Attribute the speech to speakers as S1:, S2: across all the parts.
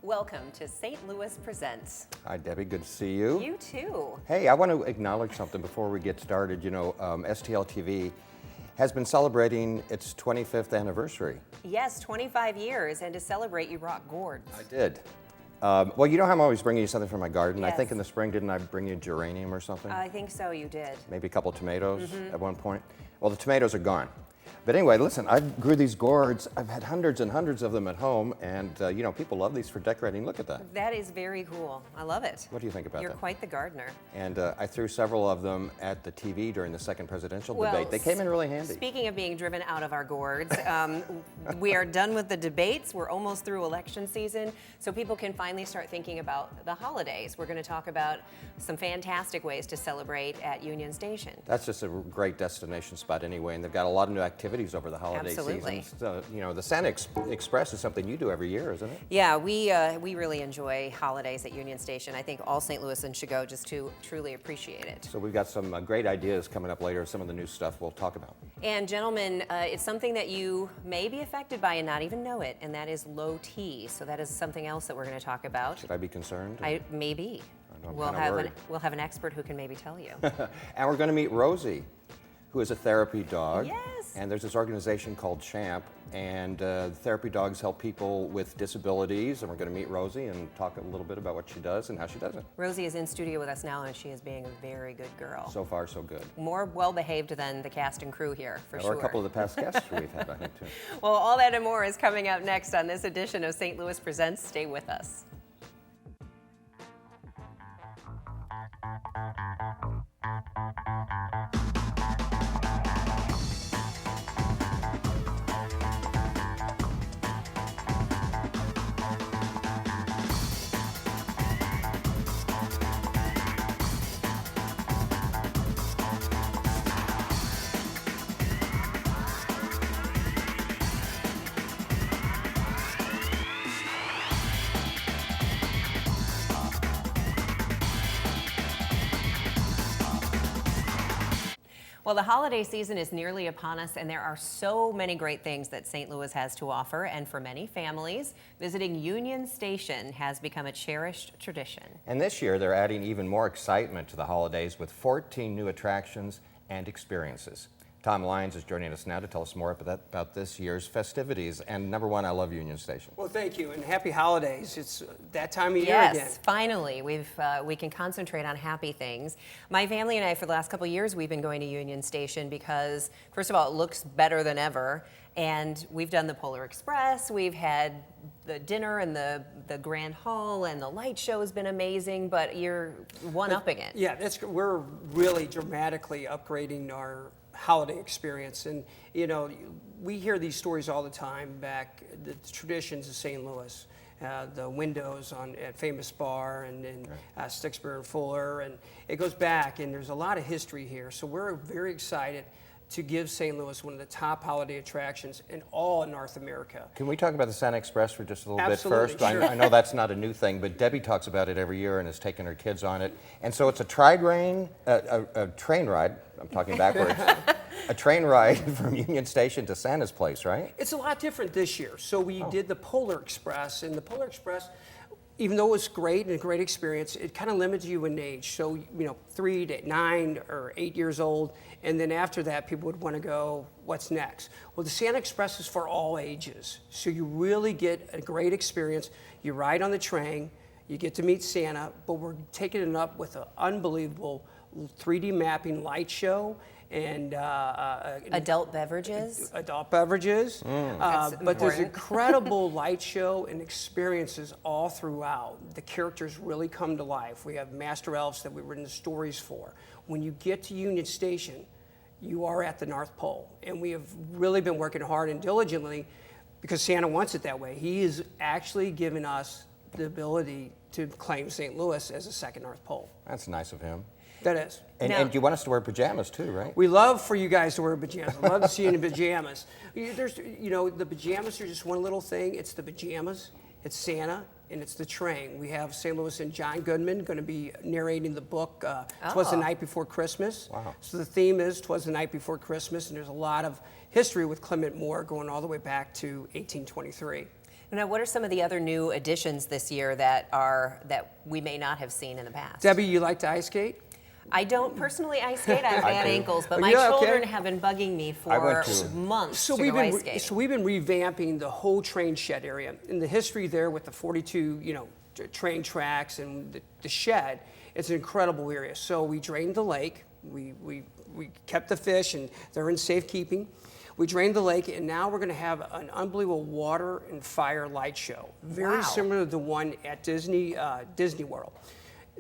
S1: Welcome to St. Louis Presents.
S2: Hi, Debbie. Good to see you.
S1: You too.
S2: Hey, I want to acknowledge something before we get started. You know, STL TV has been celebrating its 25th anniversary.
S1: Yes, 25 years, and to celebrate, you brought gourds.
S2: I did. Well, you know how I'm always bringing you something from my garden?
S1: Yes.
S2: I think in the spring, didn't I bring you geranium or something?
S1: I think so, you did.
S2: Maybe a couple tomatoes at one point. Well, the tomatoes are gone. But anyway, listen, I grew these gourds. I've had hundreds and hundreds of them at home, and you know, people love these for decorating. Look at that.
S1: That is very cool. I love it.
S2: What do you think about
S1: You're
S2: that?
S1: quite the gardener.
S2: And I threw several of them at the TV during the second presidential debate. They came in really handy.
S1: Speaking of being driven out of our gourds, we are done with the debates. We're almost through election season, so people can finally start thinking about the holidays. We're going to talk about some fantastic ways to celebrate at Union Station.
S2: That's just a great destination spot anyway, and they've got a lot of new activities over the holiday
S1: Absolutely.
S2: season. So, you know, the Santa Express is something you do every year, isn't it?
S1: Yeah, we really enjoy holidays at Union Station. I think all St. Louisans should go just to truly appreciate it.
S2: So we've got some great ideas coming up later, some of the new stuff we'll talk about.
S1: And gentlemen, it's something that you may be affected by and not even know it, and that is low T. So that is something else that we're going to talk about.
S2: Should I be concerned?
S1: Maybe.
S2: I'm
S1: We'll
S2: kinda worried.
S1: we'll have an expert who can maybe tell you.
S2: And we're going to meet Rosie, who is a therapy dog.
S1: Yes.
S2: And there's this organization called CHAMP, and therapy dogs help people with disabilities. And we're going to meet Rosie and talk a little bit about what she does and how she does it.
S1: Rosie is in studio with us now, and she is being a very good girl.
S2: So far, so good.
S1: More well-behaved than the cast and crew here, for sure.
S2: Or a couple of the past guests we've had, I think, too.
S1: Well, all that and more is coming up next on this edition of St. Louis Presents. Stay with us. Well, the holiday season is nearly upon us, and there are so many great things that St. Louis has to offer. And for many families, visiting Union Station has become a cherished tradition.
S2: And this year, they're adding even more excitement to the holidays with 14 new attractions and experiences. Tom Lyons is joining us now to tell us more about this year's festivities. And number one, I love Union Station.
S3: Well, thank you, and happy holidays. It's that time of year
S1: Yes,
S3: again.
S1: finally, we can concentrate on happy things. My family and I, for the last couple of years, we've been going to Union Station because, first of all, it looks better than ever, and we've done the Polar Express, we've had the dinner and the Grand Hall, and the light show has been amazing, but you're one-upping it.
S3: Yeah, we're really dramatically upgrading our holiday experience, and you know, we hear these stories all the time back, the traditions of St. Louis, the windows at Famous Bar and Sticksbury and Fuller, and it goes back, and there's a lot of history here, so we're very excited to give St. Louis one of the top holiday attractions in all of North America.
S2: Can we talk about the Santa Express for just a little
S3: Absolutely,
S2: bit first?
S3: sure.
S2: I know that's not a new thing, but Debbie talks about it every year and has taken her kids on it. And so it's a train ride, I'm talking backwards, a train ride from Union Station to Santa's place, right?
S3: It's a lot different this year. So we did the Polar Express, and the Polar Express, even though it was great and a great experience, it kind of limits you in age. So, you know, 3 to 9 or 8 years old, and then after that, people would want to go, what's next? Well, the Santa Express is for all ages. So you really get a great experience. You ride on the train, you get to meet Santa, but we're taking it up with an unbelievable 3D mapping light show and
S1: Adult beverages.
S3: adult beverages,
S1: That's
S3: but there's
S1: important.
S3: incredible light show and experiences all throughout. The characters really come to life. We have master elves that we've written the stories for. When you get to Union Station, you are at the North Pole, and we have really been working hard and diligently because Santa wants it that way. He is actually giving us the ability to claim St. Louis as a second North Pole.
S2: That's nice of him.
S3: That is.
S2: And you want us to wear pajamas too, right?
S3: We love for you guys to wear pajamas. I love to see you in pajamas. The pajamas are just one little thing. It's the pajamas, it's Santa, and it's the train. We have St. Louis and John Goodman going to be narrating the book, 'Twas the Night Before Christmas.
S2: Wow.
S3: So the theme is 'Twas the Night Before Christmas, and there's a lot of history with Clement Moore going all the way back to 1823.
S1: Now, what are some of the other new additions this year that we may not have seen in the past?
S3: Debbie, you like to ice skate?
S1: I don't personally ice skate. I have bad
S2: do.
S1: ankles, but
S3: Oh,
S1: my
S3: yeah, okay.
S1: children have been bugging me for months to go ice skating.
S3: So we've been revamping the whole train shed area. And the history there with the 42, train tracks and the shed, it's an incredible area. So we drained the lake. We kept the fish, and they're in safekeeping. We drained the lake, and now we're going to have an unbelievable water and fire light show, very similar to the one at Disney World.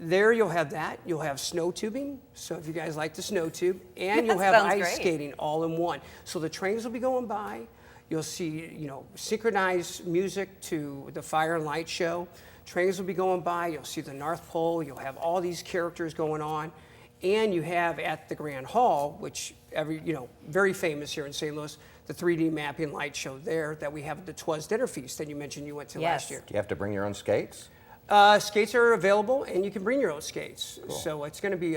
S3: There you'll have that. You'll have snow tubing, so if you guys like the snow tube, and you'll have ice skating all in one. So the trains will be going by. You'll see, synchronized music to the fire and light show. Trains will be going by. You'll see the North Pole. You'll have all these characters going on. And you have at the Grand Hall, which very famous here in St. Louis, the 3D mapping light show there that we have at the Twas Dinner Feast that you mentioned you went to last year.
S2: Do you have to bring your own skates?
S3: Skates are available, and you can bring your own skates.
S2: Cool.
S3: So it's going to be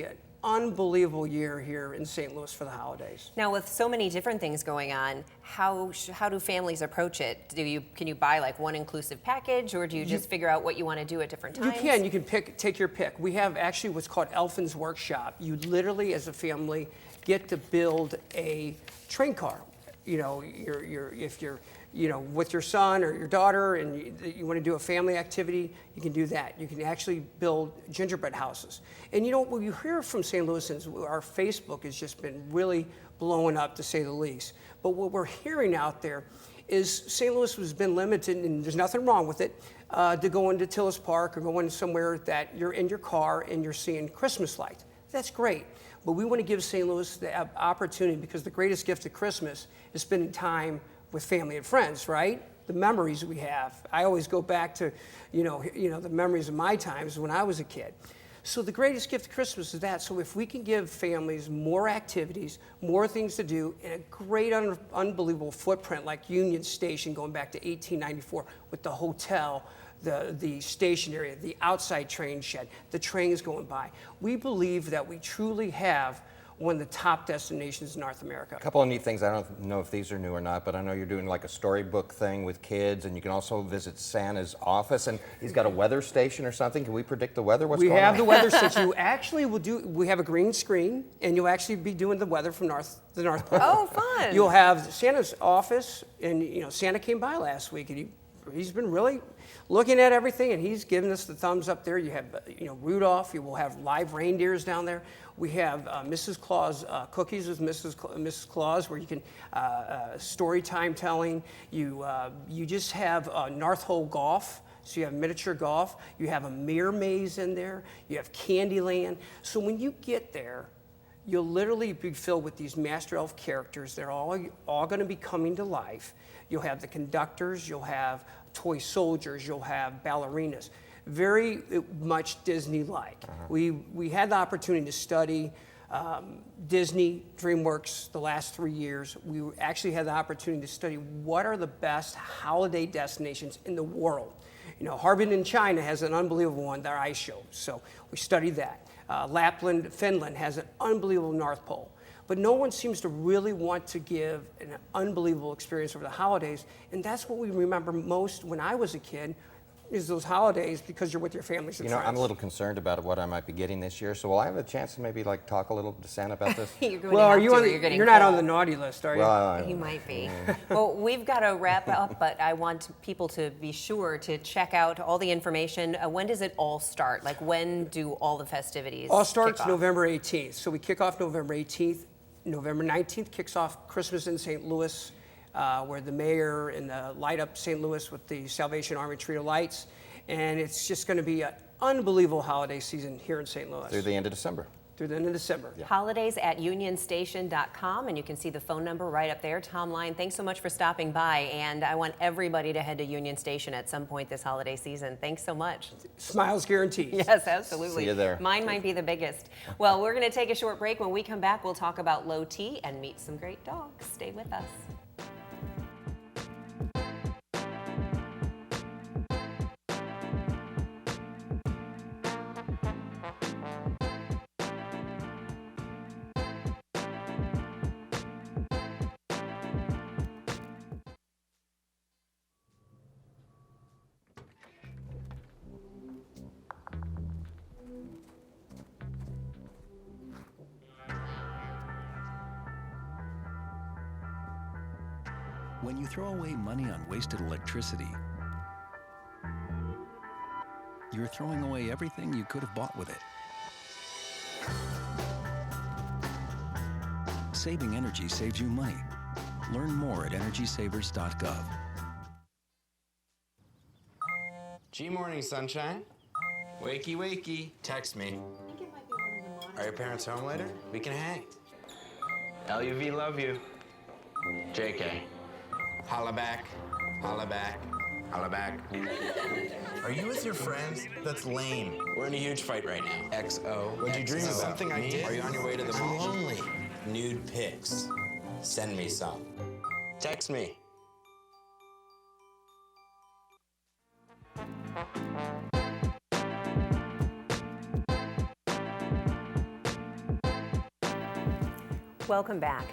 S3: an unbelievable year here in St. Louis for the holidays.
S1: Now, with so many different things going on, how do families approach it? Can you buy like one inclusive package, or do you just figure out what you want to do at different times?
S3: You can take your pick. We have actually what's called Elfin's Workshop. You literally, as a family, get to build a train car. If you're with your son or your daughter and you want to do a family activity, you can do that. You can actually build gingerbread houses. And what you hear from St. Louisans, our Facebook has just been really blowing up, to say the least. But what we're hearing out there is St. Louis has been limited, and there's nothing wrong with it, to go into Tillis Park or go into somewhere that you're in your car and you're seeing Christmas lights. That's great. But we want to give St. Louis the opportunity, because the greatest gift of Christmas is spending time with family and friends, right? The memories we have. I always go back to, the memories of my times when I was a kid. So the greatest gift of Christmas is that. So if we can give families more activities, more things to do, and a great, unbelievable footprint like Union Station going back to 1894 with the hotel, the station area, the outside train shed, the trains going by. We believe that we truly have one of the top destinations in North America.
S2: A couple of neat things. I don't know if these are new or not, but I know you're doing like a storybook thing with kids, and you can also visit Santa's office, and he's got a weather station or something. Can we predict the weather?
S3: We have the weather station. You actually we have a green screen, and you'll actually be doing the weather from the North Pole.
S1: Oh, fun.
S3: You'll have Santa's office, and Santa came by last week, and he's been really looking at everything, and he's given us the thumbs up there. You have, Rudolph. You will have live reindeers down there. We have Mrs. Claus cookies with Mrs. Claus, where you can story time telling. You just have North Hole golf. So you have miniature golf. You have a mirror maze in there. You have Candyland. So when you get there, you'll literally be filled with these Master Elf characters. They're all going to be coming to life. You'll have the conductors. You'll have toy soldiers. You'll have ballerinas. Very much Disney-like. We had the opportunity to study Disney, DreamWorks the last 3 years. We actually had the opportunity to study what are the best holiday destinations in the world. Harbin in China has an unbelievable one, their ice show. So we studied that. Lapland, Finland has an unbelievable North Pole. But no one seems to really want to give an unbelievable experience over the holidays. And that's what we remember most when I was a kid, is those holidays, because you're with your families and friends.
S2: I'm a little concerned about what I might be getting this year. So will I have a chance to maybe talk a little to Santa about this?
S3: You're not on the naughty list, are you?
S2: Well,
S1: You might be. Well, we've got to wrap up, but I want people to be sure to check out all the information. When does it all start? Like, when do all the festivities
S3: All starts
S1: kick off?
S3: November 18th. So we kick off November 18th. November 19th kicks off Christmas in St. Louis, where the mayor and light up St. Louis with the Salvation Army Tree of Lights. And it's just going to be an unbelievable holiday season here in St. Louis.
S2: through the end of December.
S3: Through the end of December.
S2: Yeah.
S1: Holidays@unionstation.com, and you can see the phone number right up there. Tom Line, thanks so much for stopping by, and I want everybody to head to Union Station at some point this holiday season. Thanks so much.
S3: Smiles guaranteed.
S1: Yes, absolutely.
S2: See you there.
S1: Mine might be the biggest. Well, we're going to take a short break. When we come back, we'll talk about low T and meet some great dogs. Stay with us.
S4: When you throw away money on wasted electricity, you're throwing away everything you could have bought with it. Saving energy saves you money. Learn more at energysavers.gov.
S5: G-morning, sunshine. Wakey, wakey. Text me. Are your parents home later? We can hang. LUV, love you. JK. Holla back. Holla back. Holla back.
S6: Are you with your friends? That's lame.
S5: We're in a huge fight right now. XO.
S6: What'd you dream about?
S5: Something I did. Are you on your way to the
S6: I'm
S5: mall?
S6: lonely.
S5: Nude pics. Send me some. Text me.
S1: Welcome back.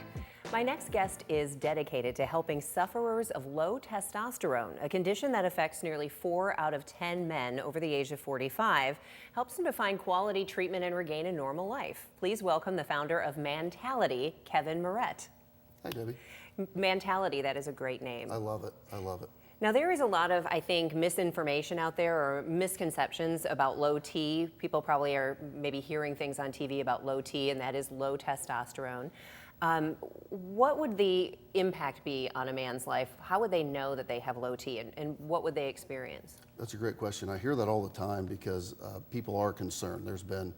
S1: My next guest is dedicated to helping sufferers of low testosterone, a condition that affects nearly 4 out of 10 men over the age of 45, helps them to find quality treatment and regain a normal life. Please welcome the founder of Mantality, Kevin Moret.
S7: Hi, Debbie.
S1: Mantality, that is a great name.
S7: I love it. I love it.
S1: Now, there is a lot of, I think, misinformation out there or misconceptions about low T. People probably are maybe hearing things on TV about low T, and that is low testosterone. What would the impact be on a man's life? How would they know that they have low T, and what would they experience?
S7: That's a great question. I hear that all the time because people are concerned. There's been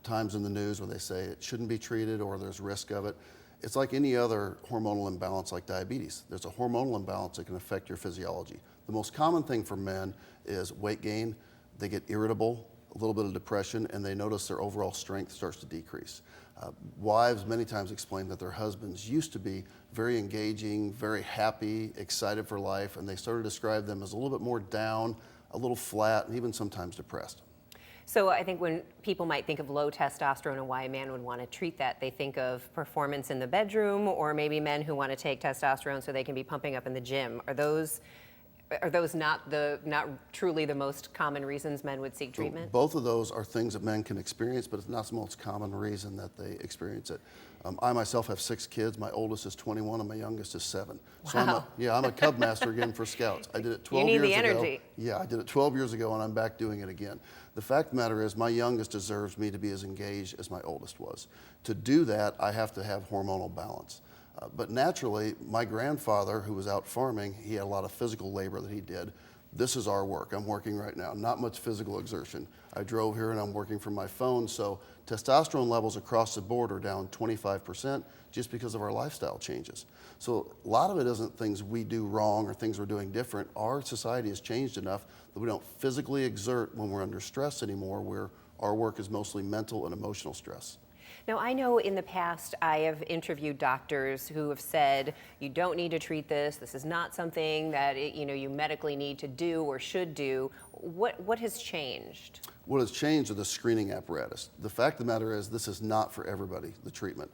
S7: times in the news where they say it shouldn't be treated or there's risk of it. It's like any other hormonal imbalance like diabetes. There's a hormonal imbalance that can affect your physiology. The most common thing for men is weight gain. They get irritable, a little bit of depression, and they notice their overall strength starts to decrease. Wives many times explain that their husbands used to be very engaging, very happy, excited for life, and they started to describe them as a little bit more down, a little flat, and even sometimes depressed.
S1: So I think when people might think of low testosterone and why a man would want to treat that, they think of performance in the bedroom, or maybe men who want to take testosterone so they can be pumping up in the gym. Are those not truly the most common reasons men would seek treatment?
S7: So both of those are things that men can experience, but it's not the most common reason that they experience it. I myself have 6 kids. My oldest is 21 and my youngest is 7. So
S1: Wow.
S7: I'm a Cub Master again for Scouts. I did it 12
S1: You
S7: years
S1: need the
S7: ago.
S1: energy.
S7: Yeah, I did it 12 years ago and I'm back doing it again. The fact of the matter is my youngest deserves me to be as engaged as my oldest was. To do that, I have to have hormonal balance. But naturally, my grandfather, who was out farming, he had a lot of physical labor that he did. This is our work. I'm working right now. Not much physical exertion. I drove here and I'm working from my phone, so testosterone levels across the board are down 25% just because of our lifestyle changes. So a lot of it isn't things we do wrong or things we're doing different. Our society has changed enough that we don't physically exert when we're under stress anymore, where our work is mostly mental and emotional stress.
S1: Now, I know in the past I have interviewed doctors who have said, you don't need to treat this. This is not something that you medically need to do or should do. What has changed?
S7: What has changed are the screening apparatus. The fact of the matter is this is not for everybody, the treatment.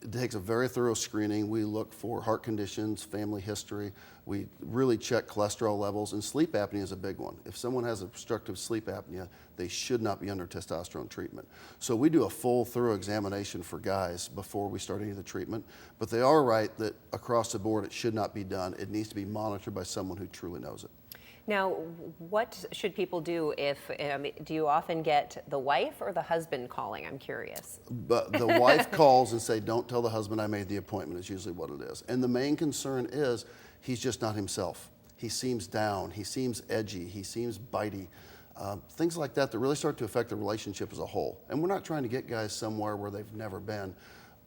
S7: It takes a very thorough screening. We look for heart conditions, family history. We really check cholesterol levels, and sleep apnea is a big one. If someone has obstructive sleep apnea, they should not be under testosterone treatment. So we do a full, thorough examination for guys before we start any of the treatment. But they are right that across the board it should not be done. It needs to be monitored by someone who truly knows it.
S1: Now, what should people do if, do you often get the wife or the husband calling? I'm curious.
S7: But the wife calls and say, don't tell the husband I made the appointment, is usually what it is. And the main concern is he's just not himself. He seems down, he seems edgy, he seems bitey. Things like that really start to affect the relationship as a whole. And we're not trying to get guys somewhere where they've never been.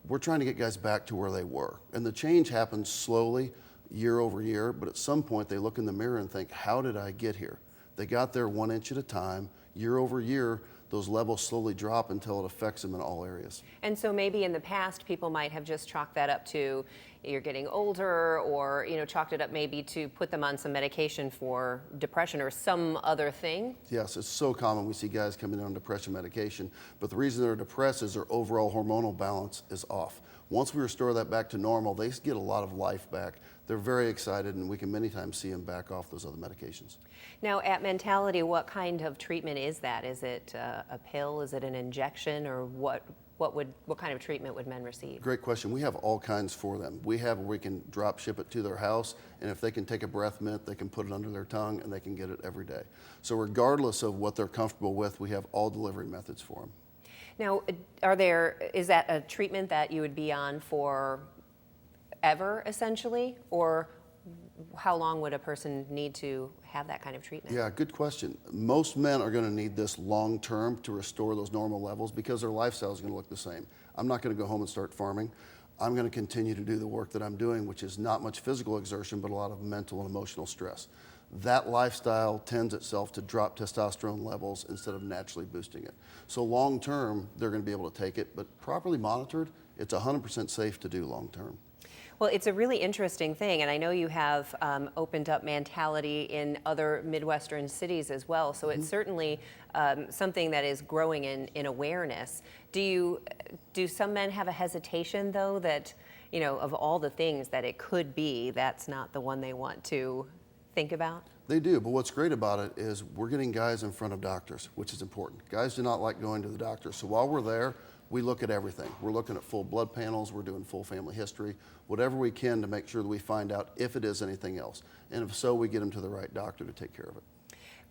S7: We're trying to get guys back to where they were. And the change happens slowly, year over year, but at some point they look in the mirror and think, how did I get here? They got there 1 inch at a time. Year over year, those levels slowly drop until it affects them in all areas.
S1: And so maybe in the past, people might have just chalked that up to you're getting older, or chalked it up maybe to put them on some medication for depression or some other thing.
S7: Yes, it's so common. We see guys coming in on depression medication, but the reason they're depressed is their overall hormonal balance is off. Once we restore that back to normal, they get a lot of life back. They're very excited, and we can many times see them back off those other medications.
S1: Now, at Mantality, what kind of treatment is that? Is it a pill? Is it an injection? Or what what kind of treatment would men receive?
S7: Great question. We have all kinds for them. We can drop ship it to their house, and if they can take a breath mint, they can put it under their tongue, and they can get it every day. So regardless of what they're comfortable with, we have all delivery methods for them.
S1: Now, is that a treatment that you would be on for ever, essentially, or how long would a person need to have that kind of treatment?
S7: Yeah, good question. Most men are going to need this long term to restore those normal levels because their lifestyle is going to look the same. I'm not going to go home and start farming. I'm going to continue to do the work that I'm doing, which is not much physical exertion, but a lot of mental and emotional stress. That lifestyle tends itself to drop testosterone levels instead of naturally boosting it. So long term, they're going to be able to take it, but properly monitored, it's 100% safe to do long term.
S1: Well, it's a really interesting thing, and I know you have opened up Mantality in other Midwestern cities as well, so it's certainly something that is growing in awareness. Do some men have a hesitation, though, that, you know, of all the things that it could be, that's not the one they want to think about?
S7: They do, but what's great about it is we're getting guys in front of doctors, which is important. Guys do not like going to the doctor, so while we're there, we look at everything. We're looking at full blood panels, we're doing full family history, whatever we can to make sure that we find out if it is anything else. And if so, we get them to the right doctor to take care of it.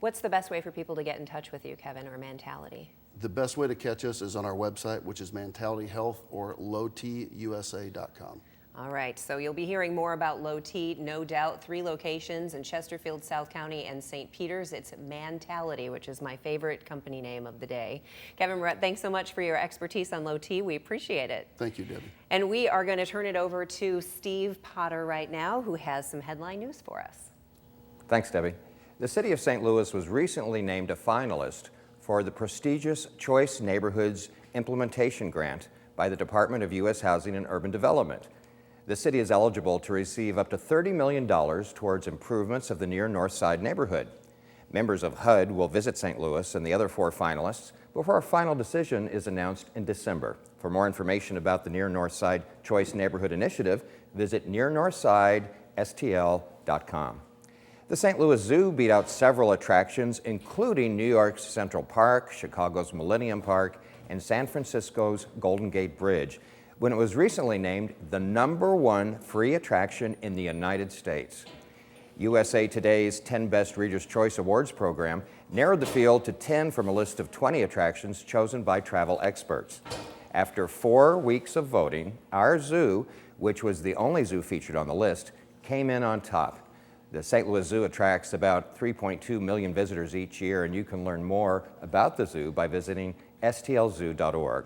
S1: What's the best way for people to get in touch with you, Kevin, or Mantality?
S7: The best way to catch us is on our website, which is Mantality Health or lowtusa.com.
S1: All right, so you'll be hearing more about Low T, no doubt. 3 locations in Chesterfield, South County, and St. Peters. It's Mantality, which is my favorite company name of the day. Kevin Moret, thanks so much for your expertise on Low T. We appreciate it.
S7: Thank you, Debbie.
S1: And we are going to turn it over to Steve Potter right now, who has some headline news for us.
S2: Thanks, Debbie. The city of St. Louis was recently named a finalist for the prestigious Choice Neighborhoods Implementation Grant by the Department of U.S. Housing and Urban Development. The city is eligible to receive up to $30 million towards improvements of the near North Side neighborhood. Members of HUD will visit St. Louis and the other 4 finalists before a final decision is announced in December. For more information about the Near North Side Choice Neighborhood Initiative, visit nearnorthsidestl.com. The St. Louis Zoo beat out several attractions, including New York's Central Park, Chicago's Millennium Park, and San Francisco's Golden Gate Bridge, when it was recently named the #1 free attraction in the United States. USA Today's 10 Best Reader's Choice Awards program narrowed the field to 10 from a list of 20 attractions chosen by travel experts. After 4 weeks of voting, our zoo, which was the only zoo featured on the list, came in on top. The St. Louis Zoo attracts about 3.2 million visitors each year, and you can learn more about the zoo by visiting stlzoo.org.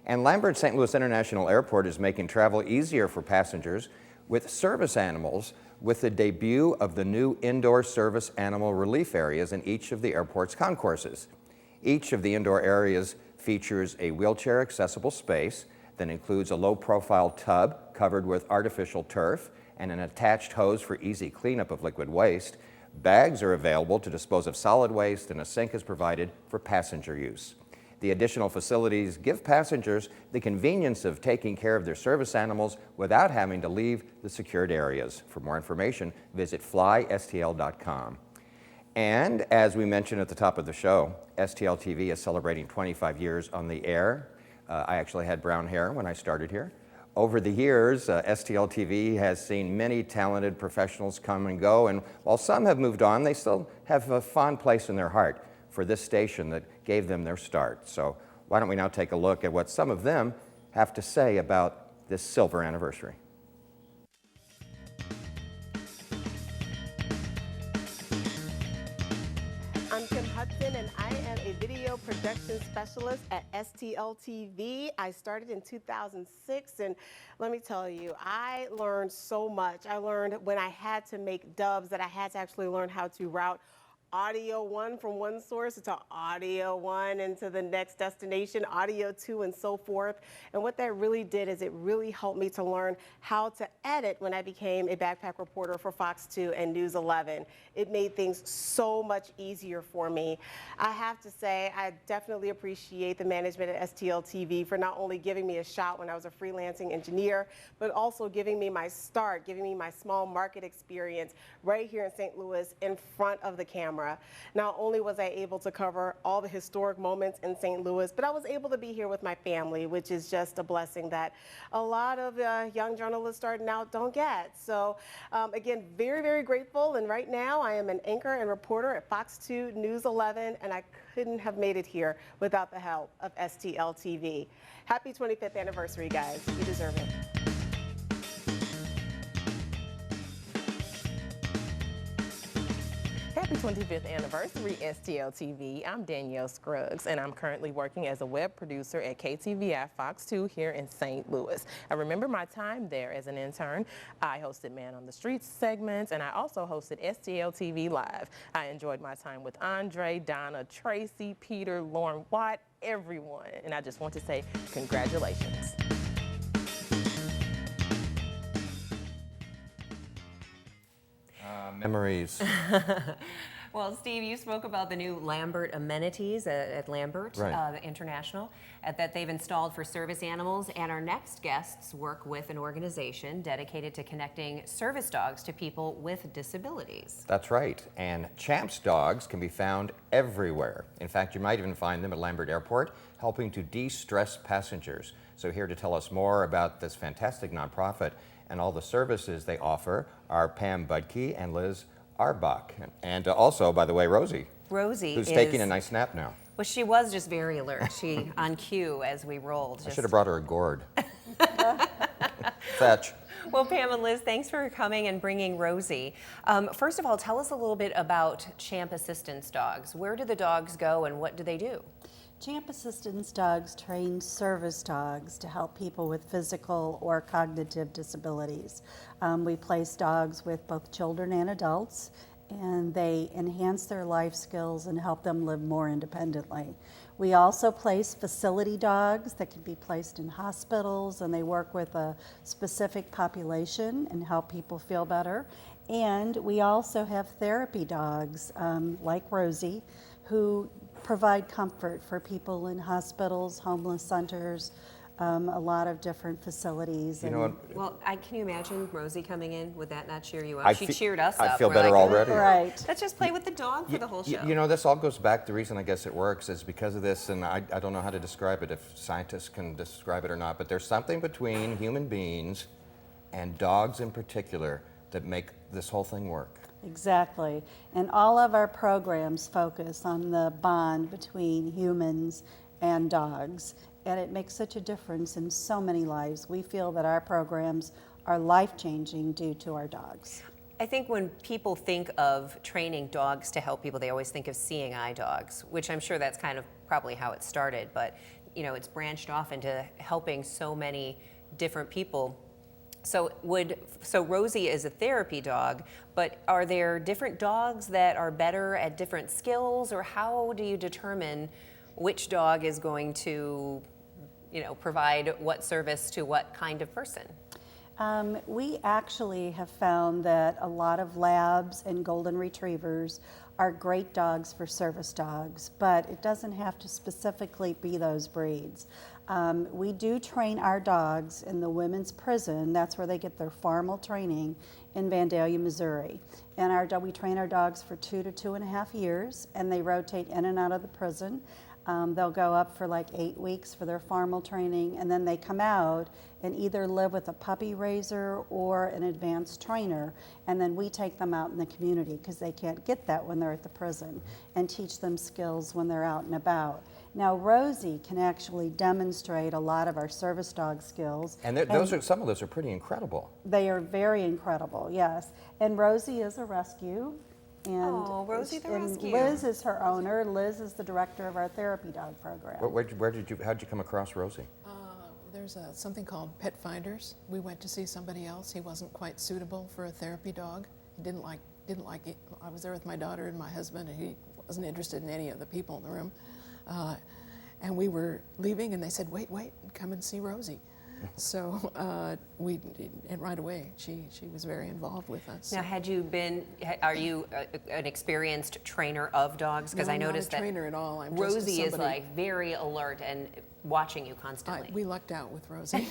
S2: And Lambert St. Louis International Airport is making travel easier for passengers with service animals with the debut of the new indoor service animal relief areas in each of the airport's concourses. Each of the indoor areas features a wheelchair accessible space that includes a low-profile tub covered with artificial turf and an attached hose for easy cleanup of liquid waste. Bags are available to dispose of solid waste, and a sink is provided for passenger use. The additional facilities give passengers the convenience of taking care of their service animals without having to leave the secured areas. For more information, visit flystl.com. And as we mentioned at the top of the show, STL TV is celebrating 25 years on the air. I actually had brown hair when I started here. Over the years, STL TV has seen many talented professionals come and go, and while some have moved on, they still have a fond place in their heart for this station that gave them their start. So why don't we now take a look at what some of them have to say about this silver anniversary.
S8: I'm Kim Hudson, and I am a video production specialist at STL TV. I started in 2006, and let me tell you, I learned so much. I learned when I had to make dubs that I had to actually learn how to route audio 1 from one source to audio 1 into the next destination, audio 2, and so forth. And what that really did is it really helped me to learn how to edit when I became a backpack reporter for Fox 2 and News 11. It made things so much easier for me. I have to say, I definitely appreciate the management at STL TV for not only giving me a shot when I was a freelancing engineer, but also giving me my start, giving me my small market experience right here in St. Louis in front of the camera. camera. Not only was I able to cover all the historic moments in St. Louis, but I was able to be here with my family, which is just a blessing that a lot of young journalists starting out don't get. So again, very, very grateful. And right now I am an anchor and reporter at Fox 2 News 11, and I couldn't have made it here without the help of STL TV. Happy 25th anniversary, guys. You deserve it.
S9: Happy 25th anniversary, STL TV. I'm Danielle Scruggs, and I'm currently working as a web producer at KTVI Fox 2 here in St. Louis. I remember my time there as an intern. I hosted Man on the Streets segments, and I also hosted STL TV Live. I enjoyed my time with Andre, Donna, Tracy, Peter, Lauren Watt, everyone. And I just want to say congratulations.
S2: Memories.
S1: Well, Steve, you spoke about the new Lambert amenities at Lambert
S2: Right.
S1: International that they've installed for service animals. And our next guests work with an organization dedicated to connecting service dogs to people with disabilities.
S2: That's right. And Champs dogs can be found everywhere. In fact, you might even find them at Lambert Airport, helping to de-stress passengers. So here to tell us more about this fantastic nonprofit and all the services they offer are Pam Budke and Liz Arbach. And also, by the way, Rosie.
S1: Rosie
S2: who's
S1: is
S2: taking a nice nap now.
S1: Well, she was just very alert. She on cue as we rolled.
S2: I should have brought her a gourd. Fetch.
S1: Well, Pam and Liz, thanks for coming and bringing Rosie. First of all, tell us a little bit about Champ Assistance dogs. Where do the dogs go and what do they do?
S10: Champ Assistance dogs train service dogs to help people with physical or cognitive disabilities. We place dogs with both children and adults, and they enhance their life skills and help them live more independently. We also place facility dogs that can be placed in hospitals, and they work with a specific population and help people feel better. And we also have therapy dogs, like Rosie, who provide comfort for people in hospitals, homeless centers, a lot of different facilities.
S2: You know what?
S1: Well, can you imagine Rosie coming in? Would that not cheer you up?
S2: I
S1: She
S2: fe-
S1: cheered us
S2: I
S1: up.
S2: feel
S1: We're
S2: better
S1: like,
S2: already.
S10: Right.
S1: Let's just play with the dog for the whole show.
S2: You know, this all goes back, the reason I guess it works is because of this, and I don't know how to describe it, if scientists can describe it or not, but there's something between human beings and dogs in particular that make this whole thing work.
S10: Exactly. And all of our programs focus on the bond between humans and dogs. And it makes such a difference in so many lives. We feel that our programs are life-changing due to our dogs.
S1: I think when people think of training dogs to help people, they always think of seeing eye dogs, which I'm sure that's kind of probably how it started. But, you know, it's branched off into helping so many different people. So Rosie is a therapy dog, but are there different dogs that are better at different skills, or how do you determine which dog is going to, you know, provide what service to what kind of person?
S10: We actually have found that a lot of labs and golden retrievers are great dogs for service dogs, but it doesn't have to specifically be those breeds. We do train our dogs in the women's prison. That's where they get their formal training in Vandalia, Missouri. And we train our dogs for 2 to 2.5 years, and they rotate in and out of the prison. They'll go up for like 8 weeks for their formal training, and then they come out and either live with a puppy raiser or an advanced trainer, and then we take them out in the community because they can't get that when they're at the prison, and teach them skills when they're out and about. Now, Rosie can actually demonstrate a lot of our service dog skills.
S2: And some of those are pretty incredible.
S10: They are very incredible, yes. And Rosie is a rescue. And
S1: Rosie the
S10: and
S1: rescue.
S10: Liz is her owner. Liz is the director of our therapy dog program.
S2: How'd you come across Rosie?
S11: There's something called Pet Finders. We went to see somebody else. He wasn't quite suitable for a therapy dog. He didn't like it. I was there with my daughter and my husband, and he wasn't interested in any of the people in the room. And we were leaving, and they said, wait, come and see Rosie. So and right away, she was very involved with us.
S1: Now, are you an experienced trainer of dogs? Because
S11: No,
S1: I
S11: I'm not
S1: noticed
S11: a trainer at all. I'm just
S1: Rosie is
S11: somebody-
S1: like very alert and watching you constantly.
S11: We lucked out with Rosie.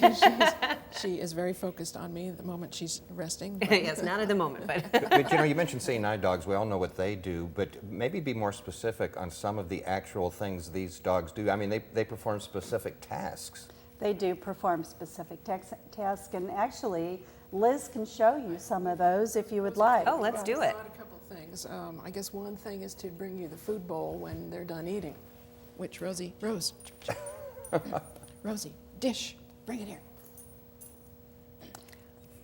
S11: She is very focused on me the moment she's resting.
S1: Yes, not at the moment, but.
S2: But you mentioned C&I dogs. We all know what they do, but maybe be more specific on some of the actual things these dogs do. I mean, they perform specific tasks.
S10: They do perform specific tasks, and actually, Liz can show you some of those if you would like.
S1: Oh, let's do it.
S11: A couple things. I guess one thing is to bring you the food bowl when they're done eating, which Rose, Rosie, dish, bring it here.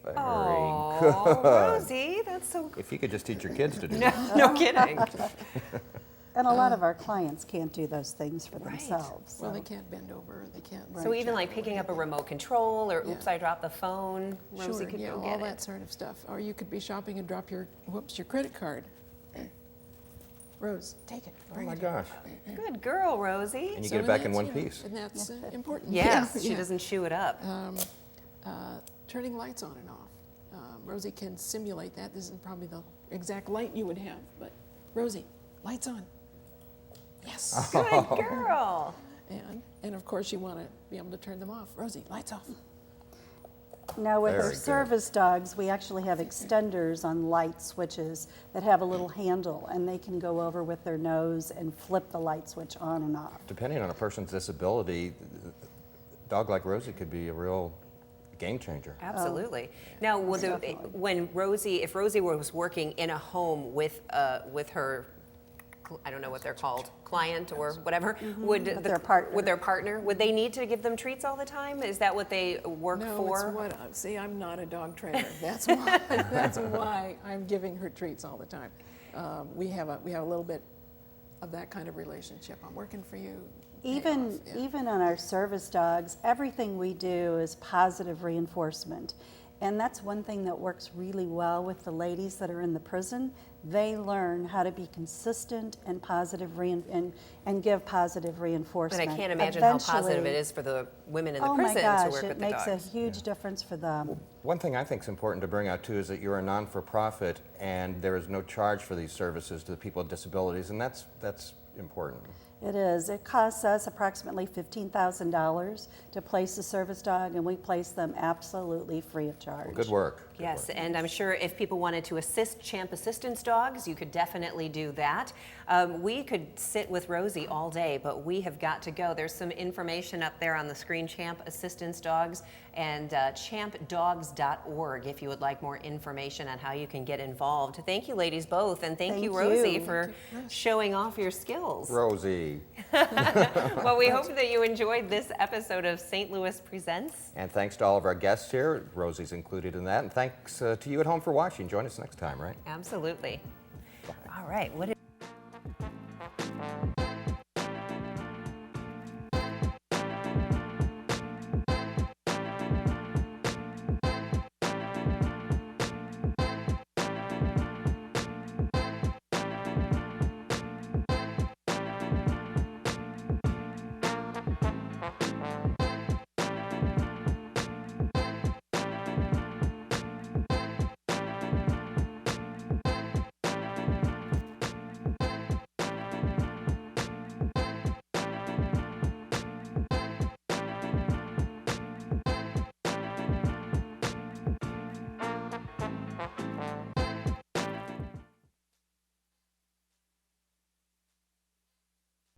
S2: Very
S1: Oh,
S2: good.
S1: Rosie, that's so
S2: If you could just teach your kids to do
S1: No,
S2: that.
S1: no kidding.
S10: And a lot of our clients can't do those things for themselves.
S11: Well,
S10: so.
S11: they can't bend over. They can't.
S1: So even like picking up a remote control or oops, I dropped the phone, Rosie
S11: Sure,
S1: could
S11: yeah,
S1: go
S11: all
S1: get
S11: that
S1: it.
S11: sort of stuff. Or you could be shopping and drop your credit card. Rose, take it.
S2: Oh
S11: Bring
S2: my
S11: it here.
S2: gosh.
S1: Good girl, Rosie.
S2: And you
S11: So
S2: get it back in
S11: that's,
S2: one
S11: you know,
S2: piece.
S11: And that's important.
S1: Yes, she
S11: Yeah.
S1: doesn't chew it up.
S11: Turning lights on and off. Rosie can simulate that. This isn't probably the exact light you would have, but Rosie, lights on. Yes.
S1: Good girl.
S11: And of course you want to be able to turn them off. Rosie, lights off.
S10: Now with
S2: Very
S10: our
S2: good.
S10: service dogs, we actually have extenders on light switches that have a little handle, and they can go over with their nose and flip the light switch on and off.
S2: Depending on a person's disability, a dog like Rosie could be a real game changer.
S1: Absolutely. Now,
S10: definitely.
S1: if Rosie was working in a home with her, I don't know what they're called, client or whatever, would
S10: With their partner.
S1: With their partner, would they need to give them treats all the time? Is that what they work
S11: No,
S1: for?
S11: it's what, see, I'm not a dog trainer. That's why I'm giving her treats all the time. We have a little bit of that kind of relationship. I'm working for you. pay
S10: Even,
S11: off, yeah.
S10: even on our service dogs, everything we do is positive reinforcement. And that's one thing that works really well with the ladies that are in the prison. They learn how to be consistent and positive and give positive
S1: And
S10: reinforcement.
S1: I can't imagine how positive
S10: Eventually-
S1: it is for the women in the
S10: Oh my
S1: prison
S10: gosh,
S1: to work
S10: it
S1: with the
S10: makes a
S1: dogs.
S10: huge difference for them.
S2: One thing I think is important to bring out too is that you're a non-for-profit and there is no charge for these services to the people with disabilities, and that's important.
S10: It is. It costs us approximately $15,000 to place a service dog, and we place them absolutely free of charge.
S2: Well, good work. Good
S1: Yes,
S2: work.
S1: and I'm sure if people wanted to assist Champ Assistance dogs, you could definitely do that. We could sit with Rosie all day, but we have got to go. There's some information up there on the screen, Champ Assistance Dogs and champdogs.org if you would like more information on how you can get involved. Thank you, ladies, both, and thank you,
S10: Thank
S1: Rosie,
S10: you.
S1: for showing off your skills.
S2: Rosie.
S1: Well, we hope that you enjoyed this episode of St. Louis Presents.
S2: And thanks to all of our guests here. Rosie's included in that. And thanks to you at home for watching. Join us next time, right?
S1: Absolutely. All right, what did